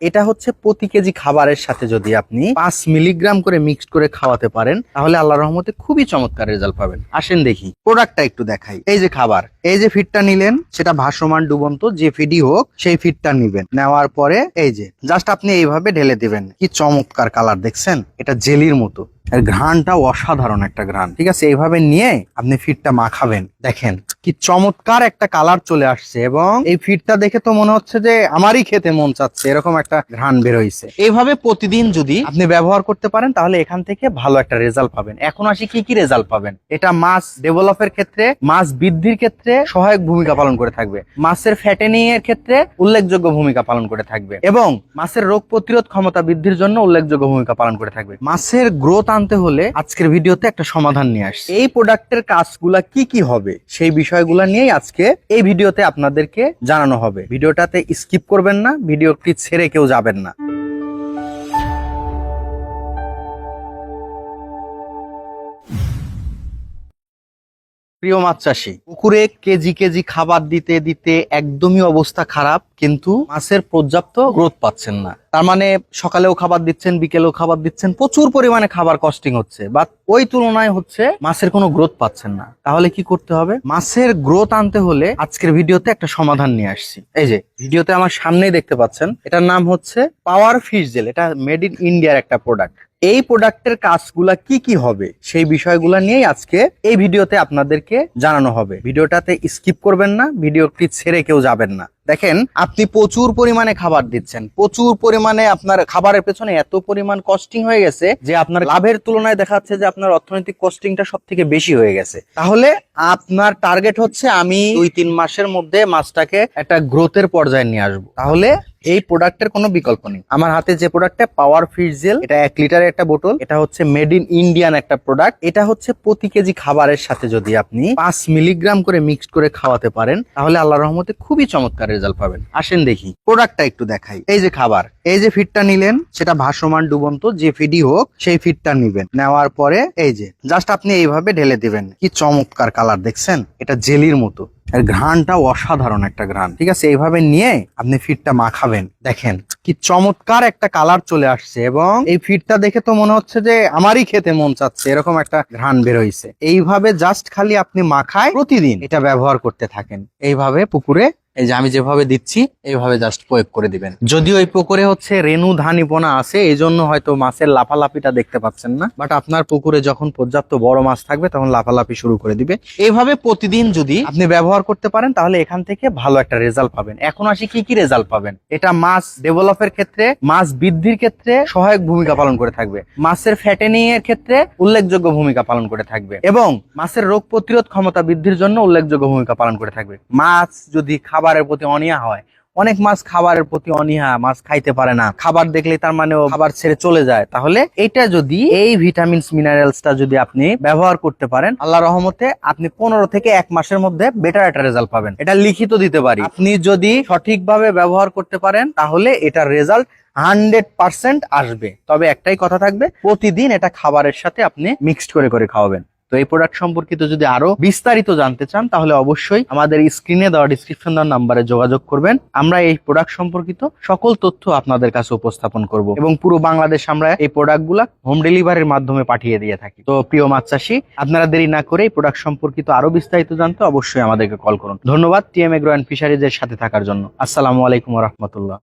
এটা হচ্ছে প্রতি কেজি খাবারের সাথে যদি আপনি 5 মিলিগ্রাম করে মিক্সড করে খাওয়াতে পারেন তাহলে আল্লাহর রহমতে খুবই চমৎকার রেজাল্ট পাবেন। আসেন দেখি প্রোডাক্টটা একটু দেখাই। এই যে খাবার, এই যে ফিডটা নিলেন, সেটা ভাসমান ডুবন্ত যে ফিডই হোক সেই ফিডটা নিবেন। নেওয়ার পরে এই যে জাস্ট আপনি এইভাবে ঢেলে দিবেন। কি চমৎকার কালার দেখছেন, এটা জেলির মতো। এর ঘ্রাণটা অসাধারণ একটা ঘ্রাণ। ঠিক আছে, এইভাবে নিয়ে আপনি ফিডটা মাখাবেন। দেখেন কি চমৎকার একটা কালার চলে আসছে এবং এই ফিডটা দেখে তো মনে হচ্ছে যে আমারই খেতে মন চাচ্ছে, এরকম একটা ঘ্রাণ বের হইছে। এইভাবে প্রতিদিন যদি আপনি ব্যবহার করতে পারেন তাহলে এখান থেকে ভালো একটা রেজাল্ট পাবেন। এখন আসি কি কি রেজাল্ট পাবেন। এটা মাছ ডেভেলপের ক্ষেত্রে, মাছ বৃদ্ধির ক্ষেত্রে সহায়ক ভূমিকা পালন করে থাকবে, মাছের ফ্যাটেনিং এর ক্ষেত্রে উল্লেখযোগ্য ভূমিকা পালন করে থাকবে এবং মাছের রোগ প্রতিরোধ ক্ষমতা বৃদ্ধির জন্য উল্লেখযোগ্য ভূমিকা পালন করে থাকবে। মাছের গ্রোথ আনতে হলে আজকের ভিডিওতে একটা সমাধান নিয়ে আসছি। এই প্রোডাক্টের কাজগুলা কি কি হবে সেই বিষয়গুলো নিয়েই আজকে এই ভিডিওতে আপনাদেরকে জানানো হবে। ভিডিওটাতে স্কিপ করবেন না, ভিডিওটি ছেড়ে কেউ যাবেন না। প্রিয় মাছ চাষী, পুকুরে কেজি কেজি খাবার দিতে দিতে একদমই অবস্থা খারাপ, কিন্তু মাছের পর্যাপ্ত গ্রোথ পাচ্ছেন না। তার মানে সকালেও খাবার দিচ্ছেন, বিকেলেও খাবার দিচ্ছেন, প্রচুর পরিমাণে খাবার কস্টিং হচ্ছে, বাট ওই তুলনায় হচ্ছে মাছের কোনো গ্রোথ পাচ্ছেন না। তাহলে কি করতে হবে? মাছের গ্রোথ আনতে হলে আজকের ভিডিওতে একটা সমাধান নিয়ে আসছি। এই যে ভিডিওতে আমার সামনেই দেখতে পাচ্ছেন, এটার নাম হচ্ছে পাওয়ার ফিশ জেল। এটা মেড ইন ইন্ডিয়ার একটা প্রোডাক্ট। এই প্রোডাক্টের কাজগুলা কি কি হবে সেই বিষয়গুলো নিয়েই আজকে এই ভিডিওতে আপনাদেরকে জানানো হবে। ভিডিওটাতে স্কিপ করবেন না, ভিডিওটি ছেড়ে কেউ যাবেন না। দেখেন, আপনি প্রচুর পরিমাণে খাবার দিচ্ছেন, প্রচুর পরিমাণে আপনার খাবারের পেছনে এত পরিমাণ কস্টিং হয়ে গেছে যে আপনার লাভের তুলনায় দেখা যাচ্ছে যে আপনার অর্থনৈতিক কস্টিংটা সব থেকে বেশি হয়ে গেছে। তাহলে আপনার টার্গেট হচ্ছে আমি 2-3 মাসের মধ্যে মাছটাকে একটা গ্রোথের পর্যায়ে নিয়ে আসবো। তাহলে এই প্রোডাক্টের কোনো বিকল্প নেই। আমার হাতে যে প্রোডাক্টটা পাওয়ার ফিশ জেল, এটা 1 লিটারের একটা বোতল। এটা হচ্ছে মেড ইন ইন্ডিয়ান একটা প্রোডাক্ট। এটা হচ্ছে প্রতি কেজি খাবারের সাথে যদি আপনি 5 মিলিগ্রাম করে মিক্সড করে খাওয়াতে পারেন তাহলে আল্লাহর রহমতে খুবই চমৎকার রেজাল্ট পাবেন। আসেন দেখি প্রোডাক্টটা একটু দেখাই। এই যে খাবার, এই যে ফিডটা নিলেন, সেটা ভাসমান ডুবন্ত যে ফিডই হোক সেই ফিডটা নিবেন। নেওয়ার পরে এই যে জাস্ট আপনি এইভাবে ঢেলে দিবেন। কি চমৎকার কালার দেখছেন, এটা জেলির মতো। এর ঘ্রাণটা অসাধারণ একটা ঘ্রাণ। ঠিক আছে, এইভাবে নিয়ে আপনি ফিডটা মাখাবেন। দেখেন কি চমৎকার একটা কালার চলে আসছে এবং এই ফিডটা দেখে তো মনে হচ্ছে যে আমারই খেতে মন চাচ্ছে, এরকম একটা ঘ্রাণ বের হইছে। এইভাবে জাস্ট খালি আপনি মাখায় প্রতিদিন এটা ব্যবহার করতে থাকেন। এইভাবে পুকুরে এই যে আমি যেভাবে দিচ্ছি এইভাবে জাস্ট প্রয়োগ করে দিবেন। যদিও এই পুকুরে হচ্ছে রেণু ধানিপনা আছে, এই জন্য হয়তো মাছের লাফালাফিটা দেখতে পাচ্ছেন না, বাট আপনার পুকুরে যখন পর্যাপ্ত বড় মাছ থাকবে তখন লাফালাফি শুরু করে দিবে। এইভাবে প্রতিদিন যদি আপনি ব্যবহার করতে পারেন তাহলে এখান থেকে ভালো একটা রেজাল্ট পাবেন। এখন আসি কি কি রেজাল্ট পাবেন। এটা মাছ ডেভেলপের ক্ষেত্রে, মাছ বৃদ্ধির ক্ষেত্রে সহায়ক ভূমিকা পালন করে থাকবে, মাছের ফ্যাটেনিং এর ক্ষেত্রে উল্লেখযোগ্য ভূমিকা পালন করে থাকবে এবং মাছের রোগ প্রতিরোধ ক্ষমতা বৃদ্ধির জন্য উল্লেখযোগ্য ভূমিকা পালন করে থাকবে। মাছ যদি খাবারের প্রতি অনীহা হয়, অনেক মাছ খাবারের প্রতি অনীহা, মাছ খাইতে পারে না, খাবার দেখলে তার মানে ও খাবার ছেড়ে চলে যায়, তাহলে এটা যদি এই ভিটামিনস মিনারেলসটা যদি আপনি ব্যবহার করতে পারেন আল্লাহর রহমতে আপনি 15 থেকে 1 মাসের মধ্যে বেটার একটা রেজাল্ট পাবেন। এটা লিখিত দিতে পারি। আপনি যদি সঠিকভাবে ব্যবহার করতে পারেন তাহলে এটার রেজাল্ট 100% আসবে। তবে একটাই কথা থাকবে, প্রতিদিন এটা খাবারের সাথে আপনি মিক্সড করে করে খাওয়াবেন। তো এই প্রোডাক্ট সম্পর্কিত যদি আরো বিস্তারিত জানতে চান তাহলে অবশ্যই আমাদের স্ক্রিনে দেওয়া ডিসক্রিপশন দেওয়ার নাম্বারে যোগাযোগ করবেন। আমরা এই প্রোডাক্ট সম্পর্কিত সকল তথ্য আপনাদের কাছে উপস্থাপন করব এবং পুরো বাংলাদেশ আমরা এই প্রোডাক্টগুলা হোম ডেলিভারির মাধ্যমে পাঠিয়ে দিয়ে থাকি। তো প্রিয় মাছ চাষী, আপনারা দেরি না করে এই প্রোডাক্ট সম্পর্কিত আরো বিস্তারিত জানতে অবশ্যই আমাদেরকে কল করুন। ধন্যবাদ টিএম এগ্রো অ্যান্ড ফিশারিজের সাথে থাকার জন্য। আসসালামু আলাইকুম ওয়া রাহমাতুল্লাহ।